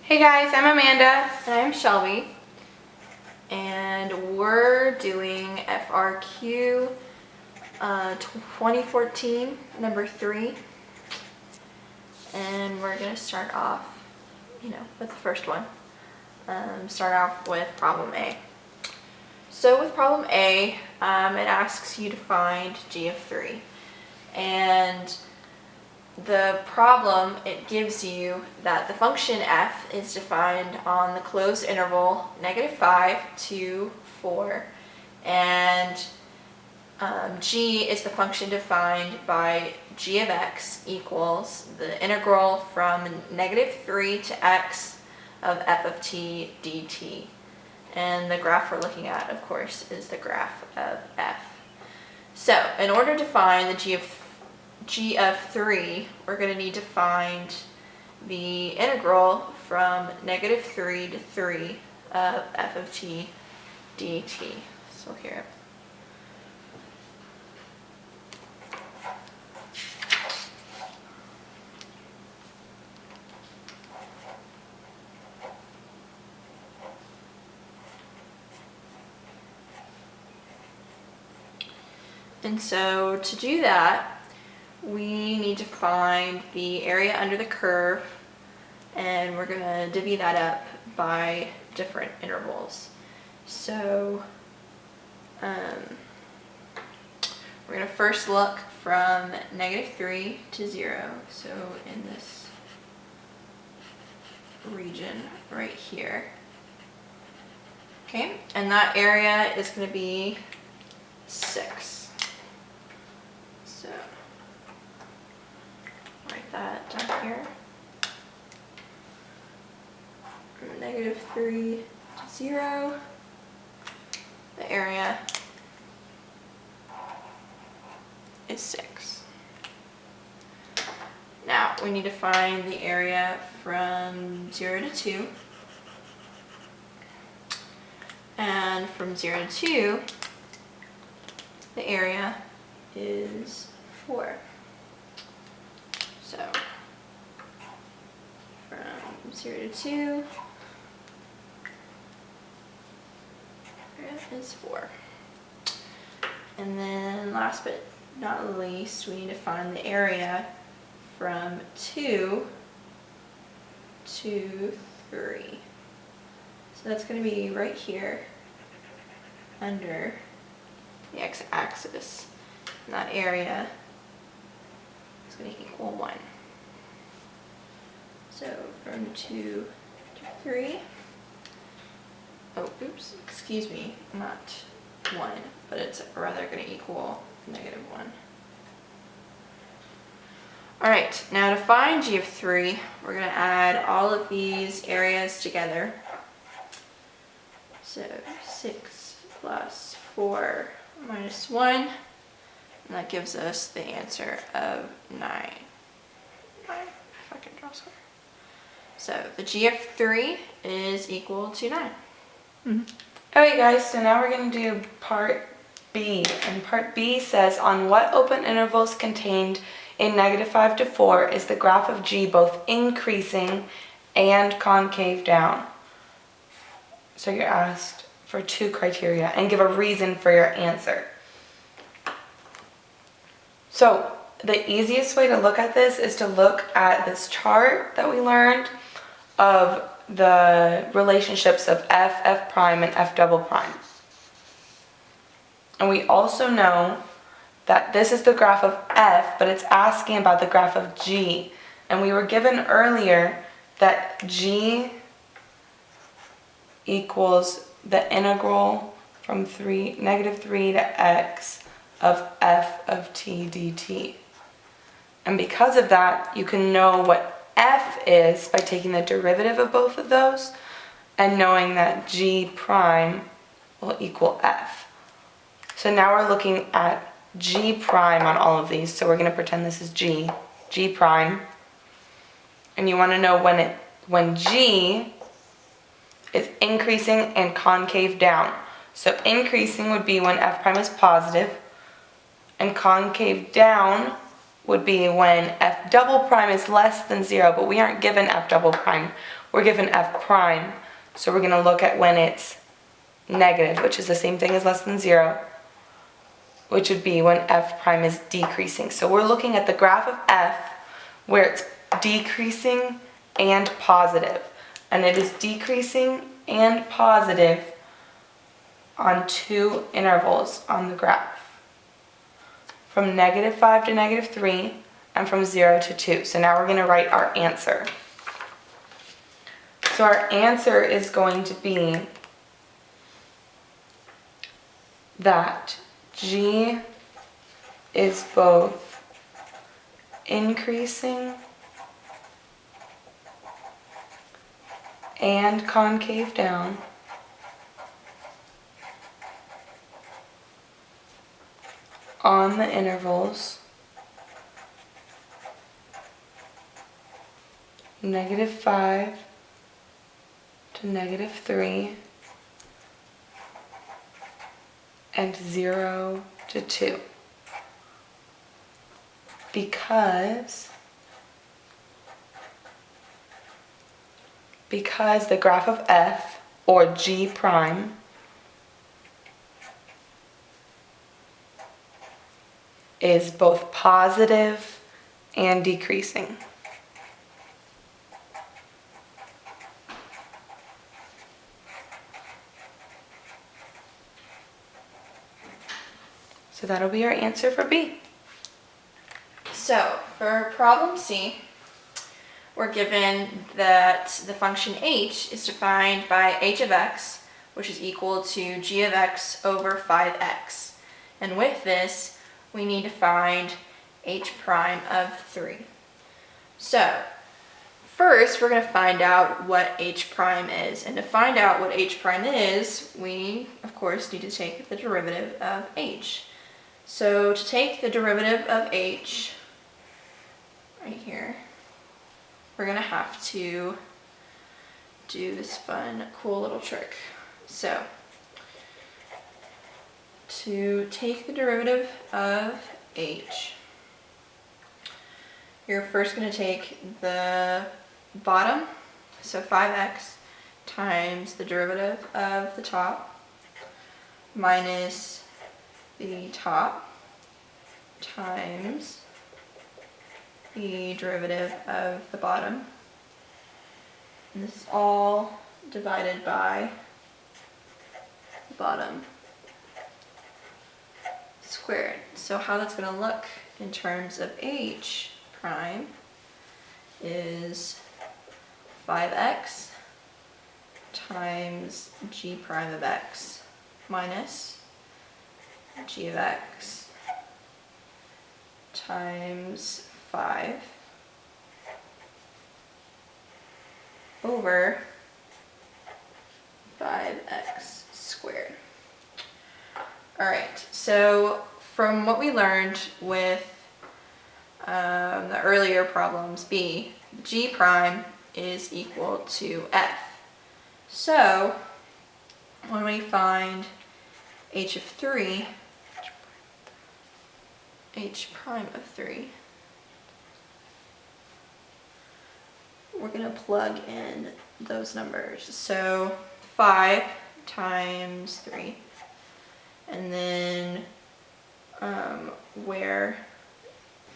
Hey guys, I'm Amanda. And I'm Shelby, and we're doing FRQ 2014, number 3, and we're going to start off, with the first one. Start off with problem A. So with problem A, it asks you to find g of 3, and the problem, it gives you that the function f is defined on the closed interval -5 to 4, and g is the function defined by g of x equals the integral from -3 to x of f of t dt. And the graph we're looking at, of course, is the graph of f. So in order to find the g of 3, we're going to need to find the integral from -3 to 3 of f of t dt. So here. And so to do that, we need to find the area under the curve, and we're going to divvy that up by different intervals. So we're going to first look from -3 to 0, so in this region right here. Okay, and that area is going to be 6. So write that down here. From -3 to 0, the area is 6. Now we need to find the area from 0 to 2. And from 0 to 2, the area is 4. So from 0 to 2, area is 4. And then last but not least, we need to find the area from 2 to 3. So that's going to be right here under the x-axis. And that area is going to equal 1. So from 2 to 3, oh, oops, excuse me, not 1, but it's rather going to equal -1. Alright, now to find g of 3, we're going to add all of these areas together. So 6 plus 4 minus 1, and that gives us the answer of 9. If I can draw square. So the g of 3 is equal to 9. Okay guys, so now we're going to do part B. And part B says, on what open intervals contained in -5 to 4 is the graph of g both increasing and concave down? So you're asked for 2 criteria and give a reason for your answer. So the easiest way to look at this is to look at this chart that we learned of the relationships of f, f prime, and f double prime. And we also know that this is the graph of f, but it's asking about the graph of g. And we were given earlier that g equals the integral from -3 to x of f of t dt. And because of that, you can know what f is by taking the derivative of both of those and knowing that g prime will equal f. So now we're looking at g prime on all of these. So we're going to pretend this is g prime. And you want to know when g is increasing and concave down. So increasing would be when f prime is positive, and concave down would be when f double prime is less than 0, but we aren't given f double prime, we're given f prime. So we're going to look at when it's negative, which is the same thing as less than 0, which would be when f prime is decreasing. So we're looking at the graph of f where it's decreasing and positive. And it is decreasing and positive on 2 intervals on the graph. From -5 to -3 and from 0 to 2. So now we're going to write our answer. So our answer is going to be that G is both increasing and concave down on the intervals -5 to -3 and 0 to 2. Because the graph of f, or G prime, is both positive and decreasing. So that'll be our answer for B. So for problem C, we're given that the function h is defined by h of x, which is equal to g of x over 5x. And with this, we need to find h prime of 3. So first, we're going to find out what h prime is. And to find out what h prime is, we, of course, need to take the derivative of h. So to take the derivative of h, right here, we're going to have to do this fun, cool little trick. So to take the derivative of h, you're first going to take the bottom, so 5x, times the derivative of the top, minus the top, times the derivative of the bottom. And this is all divided by the bottom squared. So how that's going to look in terms of h prime is 5x times g prime of x minus g of x times 5 over 5x squared. Alright, so from what we learned with the earlier problems B, g prime is equal to f. So when we find h of 3, h prime of 3, we're going to plug in those numbers. So 5 times 3, and then where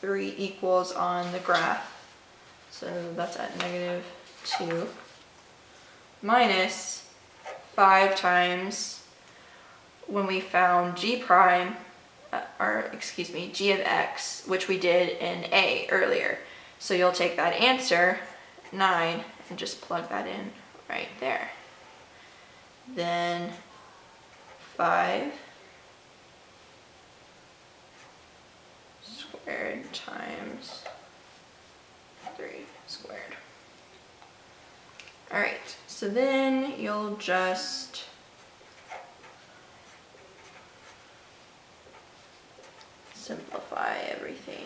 3 equals on the graph, so that's at -2, minus 5 times when we found g prime, g of x, which we did in A earlier. So you'll take that answer, 9, and just plug that in right there. Then 5 squared times 3 squared. Alright, so then you'll just simplify everything.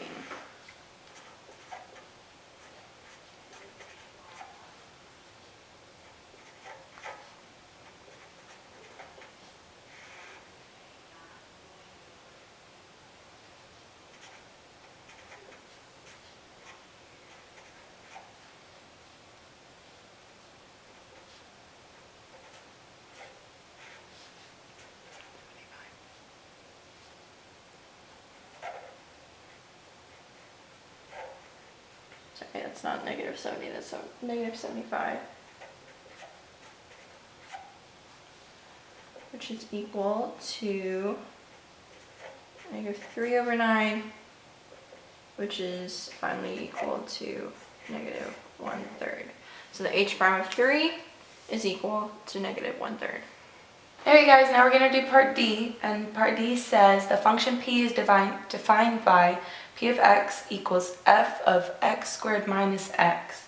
Okay, that's not negative 70, that's negative 75. Which is equal to negative 3 over 9, which is finally equal to negative 1/3. So the h prime of 3 is equal to negative 1/3. Alright guys, now we're going to do part D, and part D says the function p is defined by p of x equals f of x squared minus x.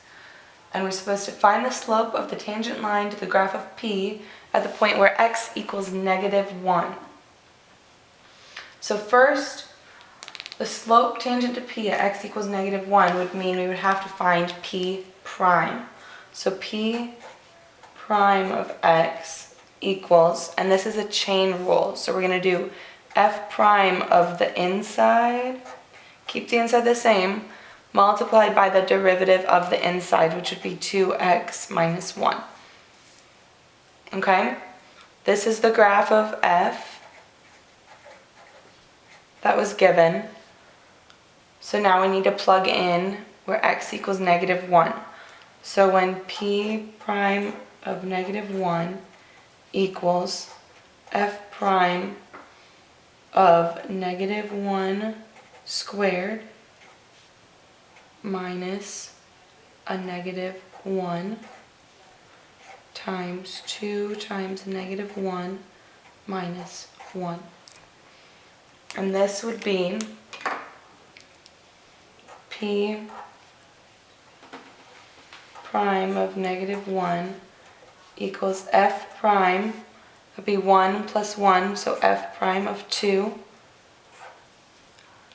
And we're supposed to find the slope of the tangent line to the graph of p at the point where x equals negative 1. So first, the slope tangent to p at x equals negative 1 would mean we would have to find p prime. So p prime of x equals, and this is a chain rule, so we're going to do f prime of the inside, keep the inside the same, multiplied by the derivative of the inside, which would be 2x minus 1. Okay? This is the graph of f that was given. So now we need to plug in where x equals negative 1. So when p prime of negative 1 equals f prime of negative 1 squared minus a negative 1 times 2 times negative 1 minus 1. And this would be p prime of negative 1 equals f prime, would be 1 plus 1, so f prime of 2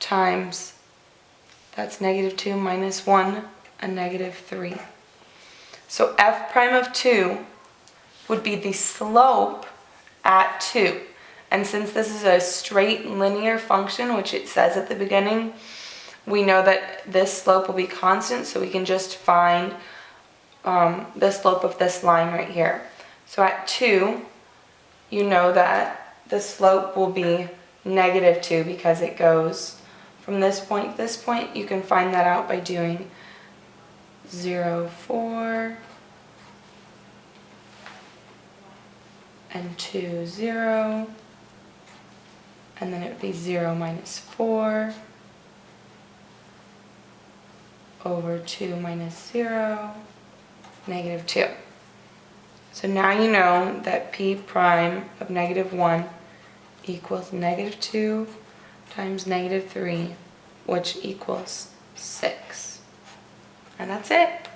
times, that's negative 2 minus 1, a negative 3. So f prime of 2 would be the slope at 2. And since this is a straight linear function, which it says at the beginning, we know that this slope will be constant, so we can just find the slope of this line right here. So at 2, you know that the slope will be negative 2 because it goes from this point to this point. You can find that out by doing 0, 4, and 2, 0, and then it would be 0 minus 4 over 2 minus 0, negative 2. So now you know that p prime of negative 1 equals negative 2 times negative 3, which equals 6. And that's it.